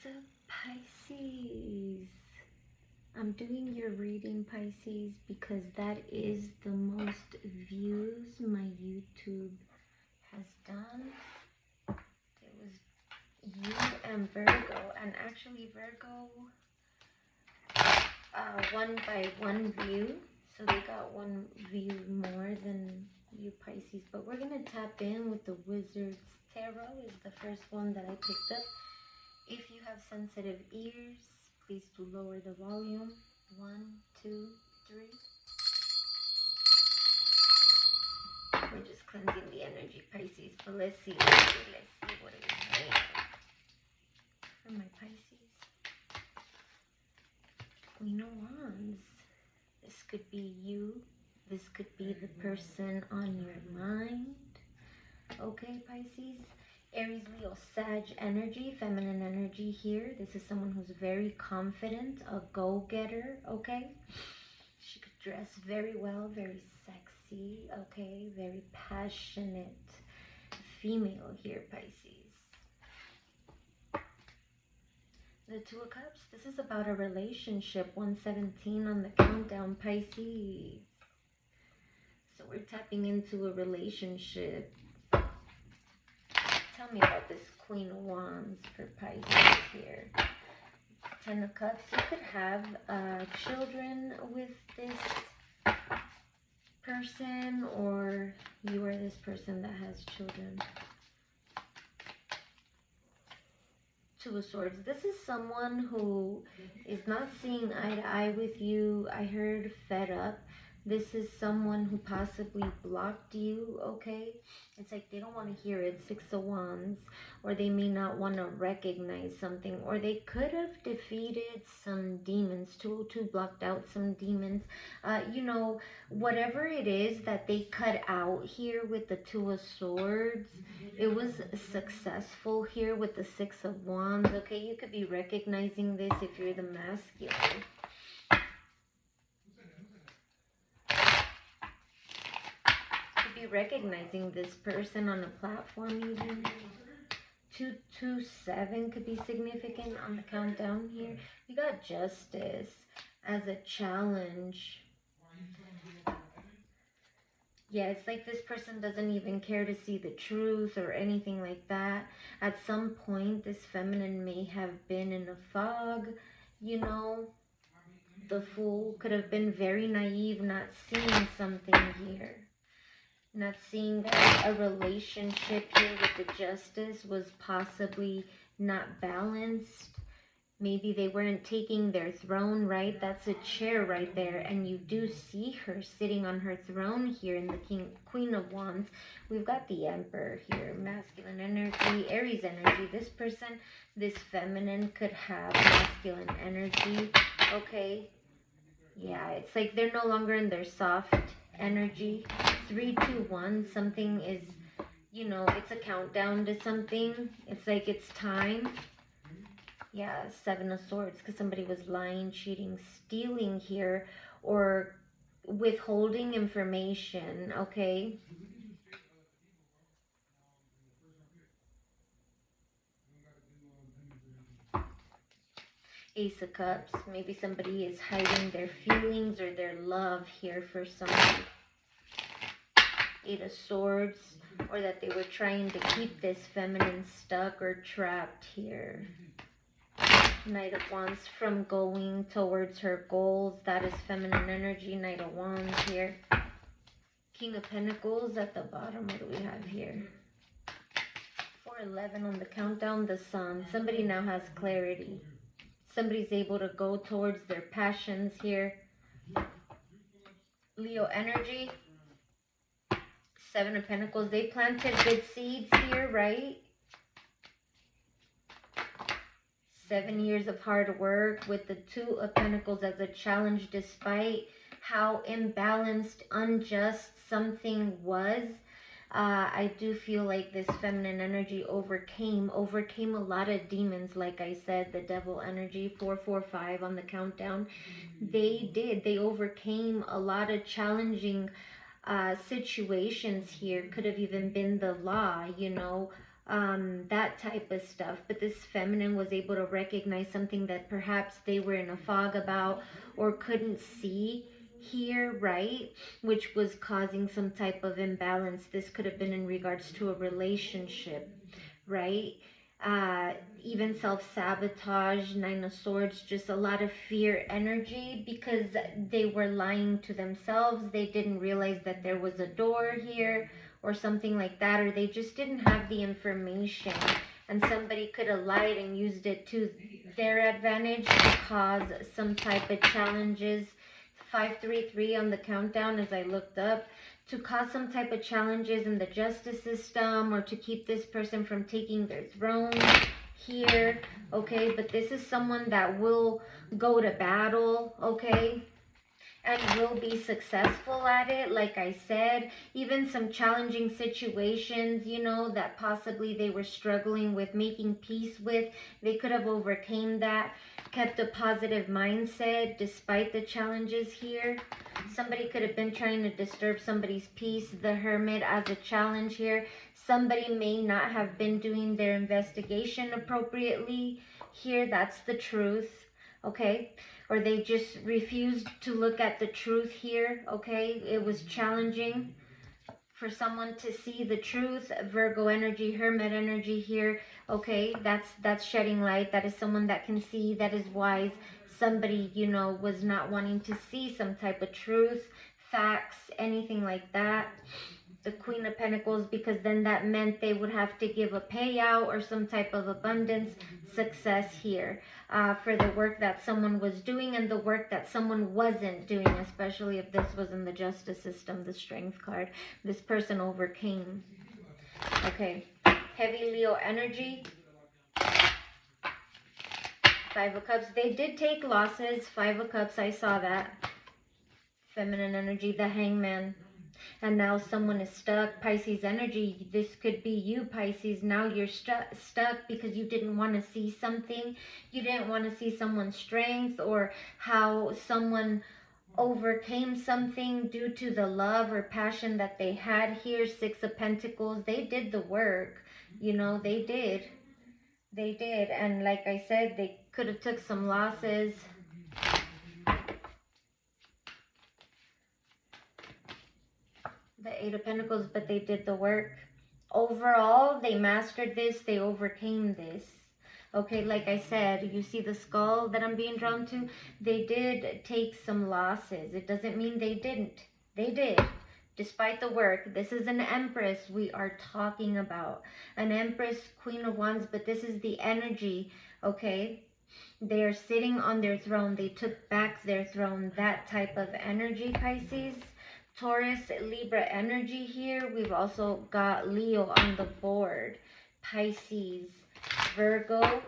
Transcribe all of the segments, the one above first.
What's up, Pisces? I'm doing your reading, Pisces, because that is the most views my YouTube has done. It was you and Virgo, and actually Virgo won by one view, so they got one view more than you, Pisces. But we're gonna tap in with the Wizard's Tarot. Is the first one that I picked up. If you have sensitive ears, please do lower the volume. 1, 2, 3. We're just cleansing the energy, Pisces. But let's see what it is saying for my Pisces. Queen of Wands. This could be you. This could be the person on your mind. Okay, Pisces. Aries, Leo, Sag energy, feminine energy here. This is someone who's very confident, a go-getter, okay? She could dress very well, very sexy, okay? Very passionate female here, Pisces. The Two of Cups, this is about a relationship, 117 on the countdown, Pisces. So we're tapping into a relationship. Tell me about this Queen of Wands for Pisces here. 10 of Cups. You could have children with this person, or you are this person that has children. Two of Swords. This is someone who is not seeing eye to eye with you. I heard fed up. This is someone who possibly blocked you, okay? It's like they don't want to hear it, 6 of Wands, or they may not want to recognize something, or they could have defeated some demons, 202 blocked out some demons. You know, whatever it is that they cut out here with the 2 of Swords, it was successful here with the 6 of Wands, okay? You could be recognizing this if you're the masculine. Recognizing this person on a platform even. 227 could be significant on the countdown here. You got Justice as a challenge. Yeah, it's like this person doesn't even care to see the truth or anything like that. At some point, this feminine may have been in a fog, you know. The Fool could have been very naive, not seeing something here. Not seeing that a relationship here with the Justice was possibly not balanced. Maybe they weren't taking their throne, right? That's a chair right there. And you do see her sitting on her throne here in the Queen of Wands. We've got the Emperor here. Masculine energy, Aries energy. This person, this feminine could have masculine energy. Okay. Yeah, it's like they're no longer in their soft energy. 3, 2, 1. Something is, you know, it's a countdown to something. It's like it's time. Yeah, 7 of Swords, because somebody was lying, cheating, stealing here, or withholding information, okay? Ace of Cups, maybe somebody is hiding their feelings or their love here for someone. 8 of Swords, or that they were trying to keep this feminine stuck or trapped here. Knight of Wands, from going towards her goals. That is feminine energy. Knight of Wands here. King of Pentacles at the bottom. What do we have here? 411 on the countdown. The Sun. Somebody now has clarity. Somebody's able to go towards their passions here. Leo energy. 7 of Pentacles. They planted good seeds here, right? 7 years of hard work with the 2 of Pentacles as a challenge, despite how imbalanced, unjust something was. I do feel like this feminine energy overcame a lot of demons. Like I said, the devil energy, 445 on the countdown. They overcame a lot of challenging situations here. Could have even been the law, you know. that type of stuff. But this feminine was able to recognize something that perhaps they were in a fog about or couldn't see here, right? Which was causing some type of imbalance. This could have been in regards to a relationship, right? Even self-sabotage, Nine of Swords, just a lot of fear energy because they were lying to themselves. They didn't realize that there was a door here or something like that, or they just didn't have the information, and somebody could have lied and used it to their advantage to cause some type of challenges. 533 on the countdown as I looked up, to cause some type of challenges in the justice system or to keep this person from taking their throne here, okay? But this is someone that will go to battle, okay? And will be successful at it, like I said. Even some challenging situations, you know, that possibly they were struggling with making peace with, they could have overcame that, kept a positive mindset despite the challenges here. Somebody could have been trying to disturb somebody's peace, the Hermit, as a challenge here. Somebody may not have been doing their investigation appropriately here. That's the truth, okay? Or they just refused to look at the truth here, okay? It was challenging for someone to see the truth. Virgo energy, Hermit energy here, okay? That's shedding light. That is someone that can see, that is wise. Somebody, you know, was not wanting to see some type of truth, facts, anything like that. The Queen of Pentacles, because then that meant they would have to give a payout or some type of abundance, success here, for the work that someone was doing and the work that someone wasn't doing, especially if this was in the justice system, the Strength card. This person overcame. Okay, heavy Leo energy. Five of Cups. They did take losses. Five of Cups, I saw that. Feminine energy, the Hangman. And now someone is stuck. Pisces energy, this could be you, Pisces. Now you're stuck because you didn't want to see something. You didn't want to see someone's strength or how someone overcame something due to the love or passion that they had here. Six of Pentacles, they did the work. You know, they did. They did. And like I said, they could have took some losses. The Eight of Pentacles, but they did the work. Overall, they mastered this. They overcame this. Okay, like I said, you see the skull that I'm being drawn to? They did take some losses. It doesn't mean they didn't. They did. Despite the work. This is an Empress we are talking about. An Empress, Queen of Wands, but this is the energy, okay? They are sitting on their throne. They took back their throne. That type of energy, Pisces. Taurus, Libra energy here. We've also got Leo on the board. Pisces, Virgo.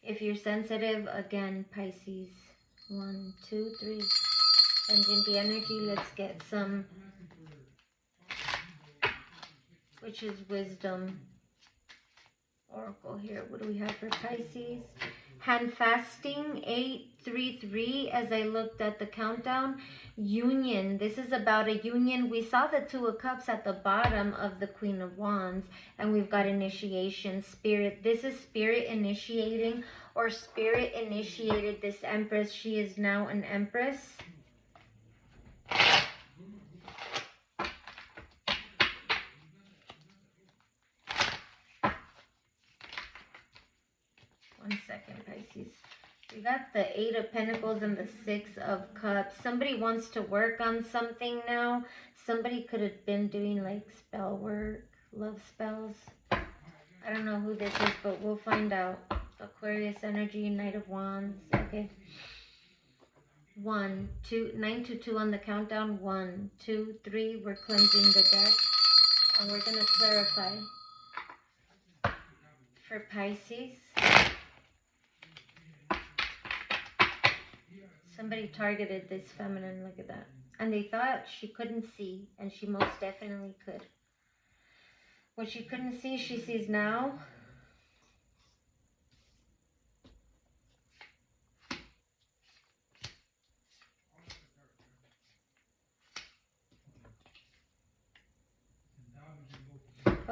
If you're sensitive, again, Pisces. 1, 2, 3. And in the energy, let's get some, which is wisdom. Oracle here. What do we have for Pisces? Hand fasting, 833. As I looked at the countdown, union. This is about a union. We saw the Two of Cups at the bottom of the Queen of Wands, and we've got initiation, spirit. This is spirit initiating, or spirit initiated this Empress. She is now an Empress. One second, Pisces. We got the Eight of Pentacles and the Six of Cups. Somebody wants to work on something now. Somebody could have been doing like spell work, love spells. I don't know who this is, but we'll find out. Aquarius energy, Knight of Wands. Okay. 1, 2, 922 on the countdown. 1, 2, 3. We're cleansing the deck. And we're going to clarify. For Pisces, somebody targeted this feminine, look at that. And they thought she couldn't see, and she most definitely could. What she couldn't see, she sees now.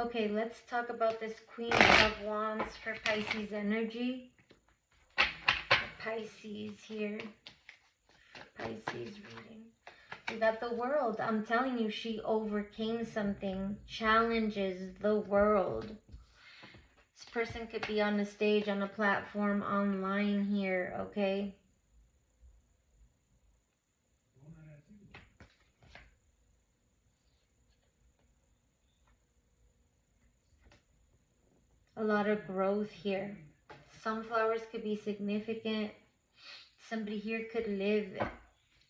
Okay, let's talk about this Queen of Wands for Pisces energy. Pisces here. Pisces reading. We got the World. I'm telling you, she overcame something. Challenges the world. This person could be on a stage, on a platform, online here, okay? A lot of growth here. Sunflowers could be significant. Somebody here could live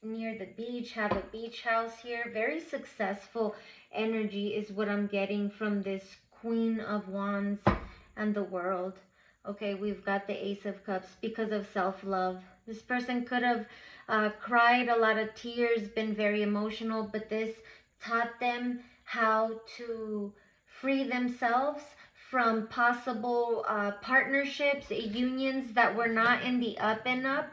near the beach, have a beach house here. Very successful energy is what I'm getting from this Queen of Wands and the World. Okay, we've got the Ace of Cups because of self-love. This person could have cried a lot of tears, been very emotional, but this taught them how to free themselves from possible partnerships, unions that were not in the up and up,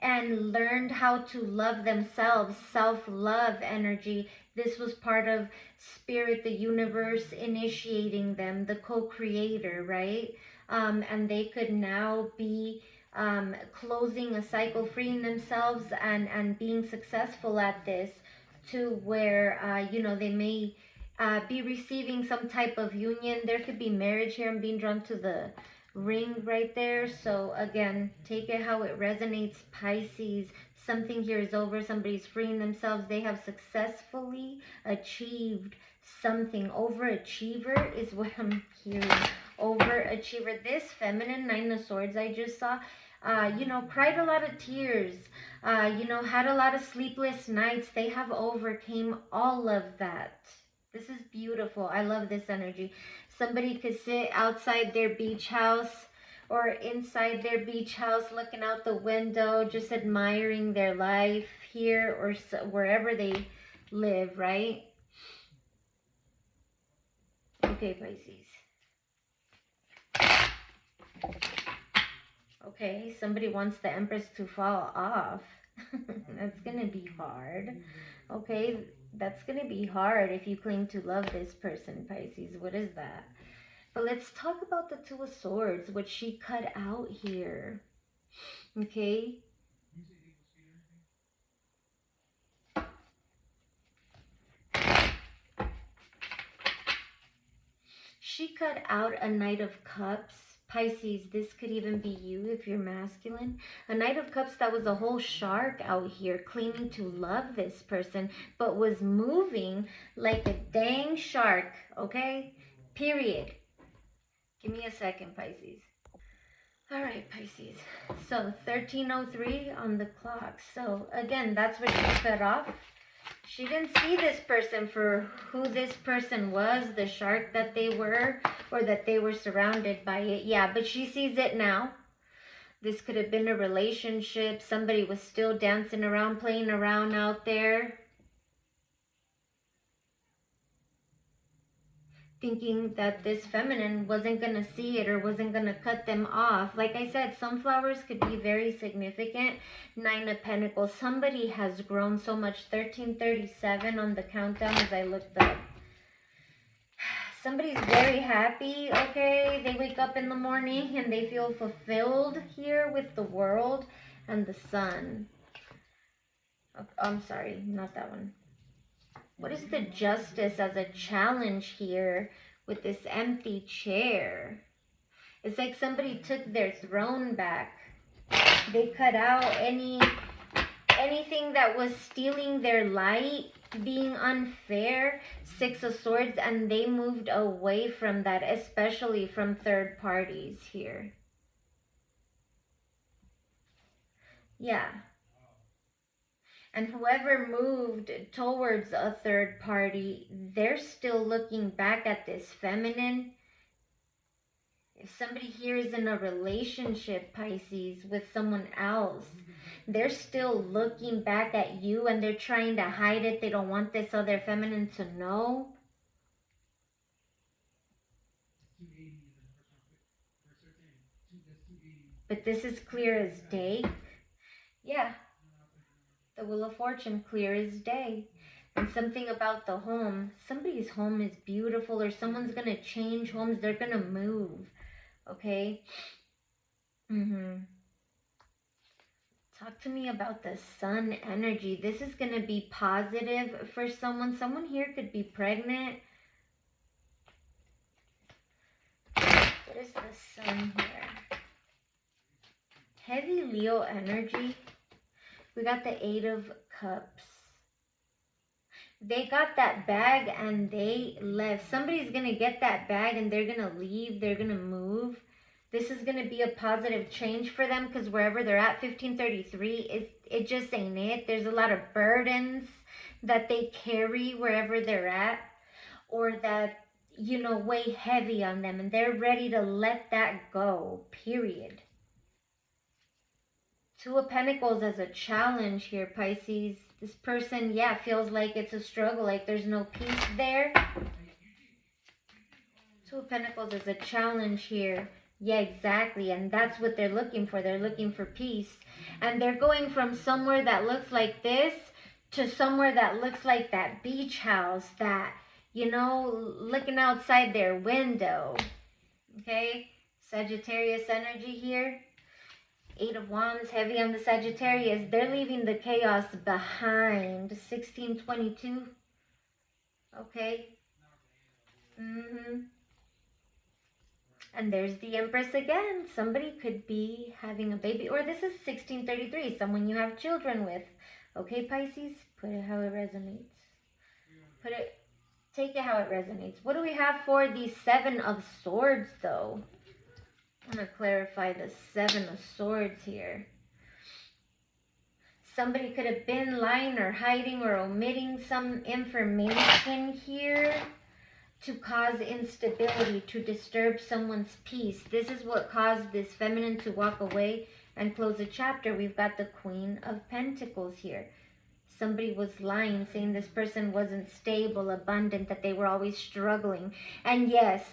and learned how to love themselves, self-love energy. This was part of spirit, the universe initiating them, the co-creator, right? And they could now be closing a cycle, freeing themselves and being successful at this, to where, you know, they may be receiving some type of union. There could be marriage here. I'm being drawn to the ring right there. So again, take it how it resonates, Pisces. Something here is over. Somebody's freeing themselves. They have successfully achieved something. Overachiever is what I'm hearing. Overachiever. This feminine Nine of Swords I just saw, you know, cried a lot of tears, you know, had a lot of sleepless nights. They have overcame all of that. This is beautiful. I love this energy. Somebody could sit outside their beach house or inside their beach house looking out the window, just admiring their life here or wherever they live, right? Okay, Pisces. Okay, somebody wants the Empress to fall off. That's going to be hard. Okay, that's going to be hard if you claim to love this person, Pisces. What is that? But let's talk about the Two of Swords, what she cut out here. Okay. She cut out a Knight of Cups. Pisces, this could even be you if you're masculine. A Knight of Cups that was a whole shark out here claiming to love this person, but was moving like a dang shark, okay? Period. Give me a second, Pisces. All right, Pisces. So 13:03 on the clock. So again, that's what she cut off. She didn't see this person for who this person was, the shark that they were, or that they were surrounded by it. Yeah, but she sees it now. This could have been a relationship. Somebody was still dancing around, playing around out there, thinking that this feminine wasn't going to see it or wasn't going to cut them off. Like I said, sunflowers could be very significant. Nine of Pentacles. Somebody has grown so much. 1337 on the countdown as I looked up. Somebody's very happy, okay? They wake up in the morning and they feel fulfilled here with the World and the Sun. Oh, I'm sorry, not that one. What is the Justice as a challenge here with this empty chair? It's like somebody took their throne back. They cut out anything that was stealing their light, being unfair. Six of Swords, and they moved away from that, especially from third parties here. Yeah. And whoever moved towards a third party, they're still looking back at this feminine. If somebody here is in a relationship, Pisces, with someone else, they're still looking back at you and they're trying to hide it. They don't want this other feminine to know. But this is clear as day. Yeah. The Wheel of Fortune, clear as day. And something about the home. Somebody's home is beautiful, or someone's going to change homes. They're going to move. Okay? Talk to me about the sun energy. This is going to be positive for someone. Someone here could be pregnant. What is the sun here? Heavy Leo energy. We got the 8 of Cups. They got that bag and they left. Somebody's going to get that bag and they're going to leave. They're going to move. This is going to be a positive change for them, because wherever they're at, 1533, it just ain't it. There's a lot of burdens that they carry wherever they're at, or that, you know, weigh heavy on them, and they're ready to let that go, period. 2 of Pentacles as a challenge here, Pisces. This person, yeah, feels like it's a struggle, like there's no peace there. 2 of Pentacles as a challenge here. Yeah, exactly. And that's what they're looking for. They're looking for peace. And they're going from somewhere that looks like this to somewhere that looks like that beach house that, you know, looking outside their window. Okay? Sagittarius energy here. 8 of Wands, heavy on the Sagittarius. They're leaving the chaos behind. 1622. Okay? And there's the Empress again. Somebody could be having a baby. Or this is 1633. Someone you have children with. Okay, Pisces? Put it how it resonates. Take it how it resonates. What do we have for the 7 of Swords, though? I'm going to clarify the 7 of Swords here. Somebody could have been lying or hiding or omitting some information here to cause instability, to disturb someone's peace. This is what caused this feminine to walk away and close a chapter. We've got the Queen of Pentacles here. Somebody was lying, saying this person wasn't stable, abundant, that they were always struggling. And yes,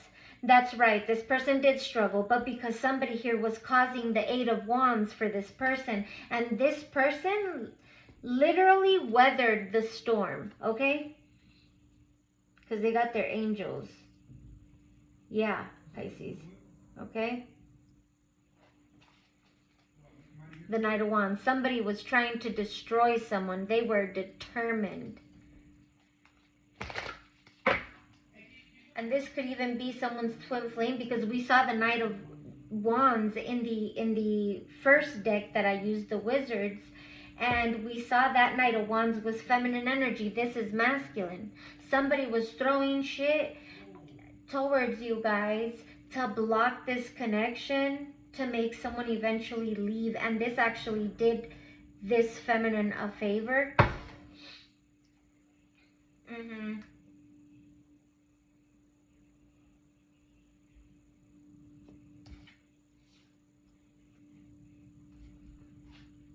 that's right, this person did struggle, but because somebody here was causing the 8 of Wands for this person, and this person literally weathered the storm, okay? Because they got their angels. Yeah, Pisces. Okay? The Knight of Wands. Somebody was trying to destroy someone. They were determined. And this could even be someone's twin flame, because we saw the Knight of Wands in the first deck that I used, the Wizards. And we saw that Knight of Wands was feminine energy. This is masculine. Somebody was throwing shit towards you guys to block this connection, to make someone eventually leave. And this actually did this feminine a favor.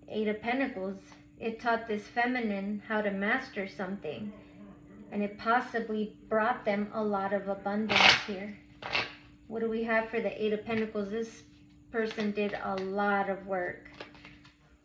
Eight of Pentacles. It taught this feminine how to master something. And it possibly brought them a lot of abundance here. What do we have for the 8 of Pentacles? This person did a lot of work.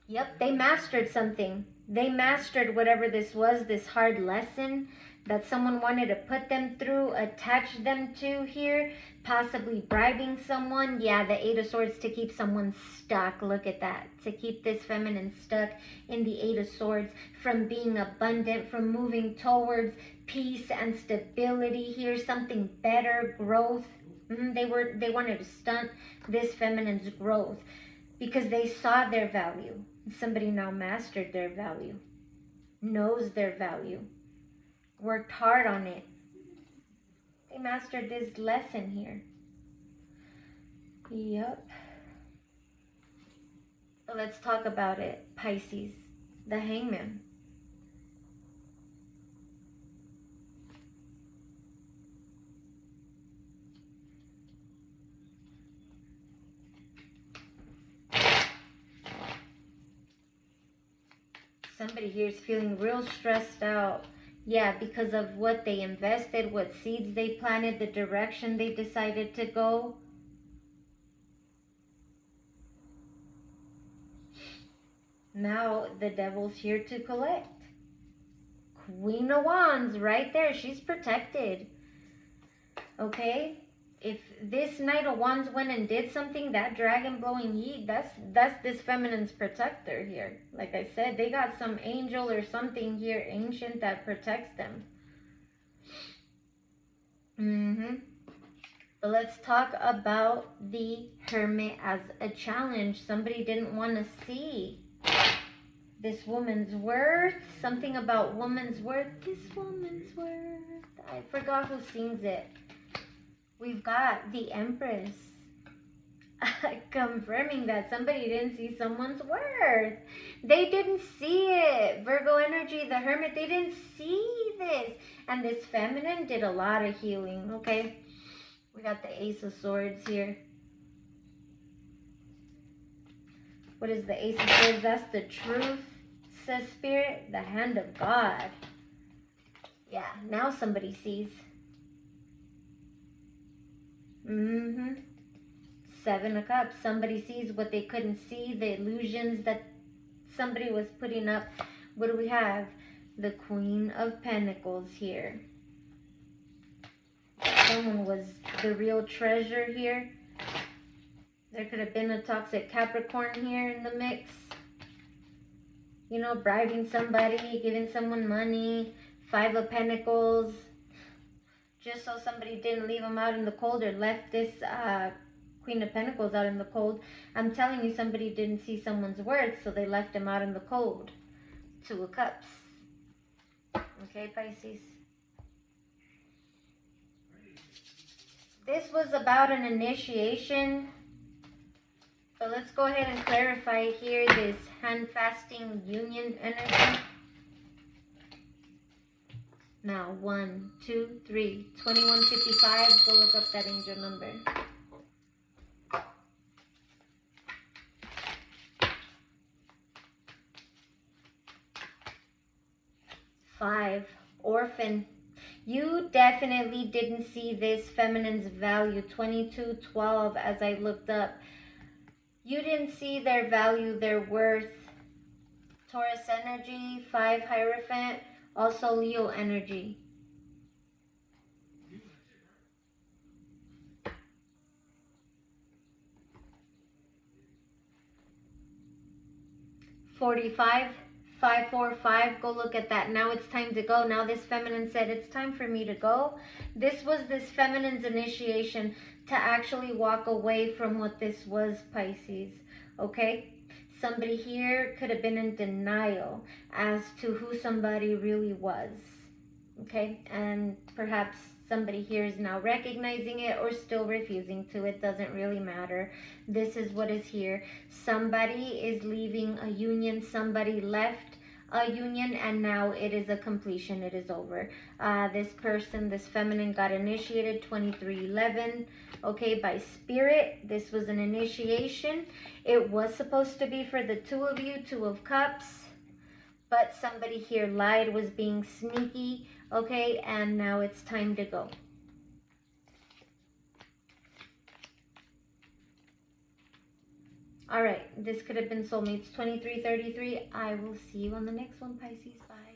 Yep, they mastered something. They mastered whatever this was, this hard lesson that someone wanted to put them through, attach them to here, possibly bribing someone. Yeah, the 8 of Swords, to keep someone stuck. Look at that. To keep this feminine stuck in the 8 of Swords, from being abundant, from moving towards peace and stability here, something better, growth. They wanted to stunt this feminine's growth because they saw their value. Somebody now mastered their value, knows their value, worked hard on it. They mastered this lesson here. Yep. Let's talk about it. Pisces, the Hangman. Somebody here is feeling real stressed out. Yeah, because of what they invested, what seeds they planted, the direction they decided to go. Now the Devil's here to collect. Queen of Wands right there. She's protected. Okay? If this Knight of Wands went and did something, that dragon blowing heat, that's this feminine's protector here. Like I said, they got some angel or something here, ancient, that protects them. But let's talk about the Hermit as a challenge. Somebody didn't want to see this woman's worth. Something about woman's worth. This woman's worth. I forgot who sings it. We've got the Empress confirming that somebody didn't see someone's worth. They didn't see it. Virgo energy, the Hermit, they didn't see this. And this feminine did a lot of healing, okay? We got the Ace of Swords here. What is the Ace of Swords? That's the truth, says Spirit. The hand of God. Yeah, now somebody sees. Seven of Cups. Somebody sees what they couldn't see. The illusions that somebody was putting up. What do we have? The Queen of Pentacles here. Someone was the real treasure here. There could have been a toxic Capricorn here in the mix. You know, bribing somebody, giving someone money. Five of Pentacles. Just so somebody didn't leave them out in the cold or left this Queen of Pentacles out in the cold. I'm telling you, somebody didn't see someone's worth, so they left him out in the cold. Two of Cups. Okay, Pisces. This was about an initiation. But let's go ahead and clarify here this hand-fasting union energy. Now, 1, 2, 3, 2155. Go look up that angel number. Five, Orphan. You definitely didn't see this feminine's value. 2212 as I looked up. You didn't see their value, their worth. Taurus energy, 5, Hierophant. Also Leo energy. $45, 545. Go look at that. Now it's time to go. Now this feminine said, it's time for me to go. This was this feminine's initiation to actually walk away from what this was, Pisces. Okay? Somebody here could have been in denial as to who somebody really was. Okay? And perhaps somebody here is now recognizing it or still refusing to. It doesn't really matter. This is what is here. Somebody is leaving a union. Somebody left a union and now it is a completion. It is over. This person, this feminine, got initiated 2311. Okay, by Spirit. This was an initiation. It was supposed to be for the two of you, Two of Cups. But somebody here lied, was being sneaky. Okay, and now it's time to go. All right, this could have been soulmates. 2333. I will see you on the next one, Pisces. Bye.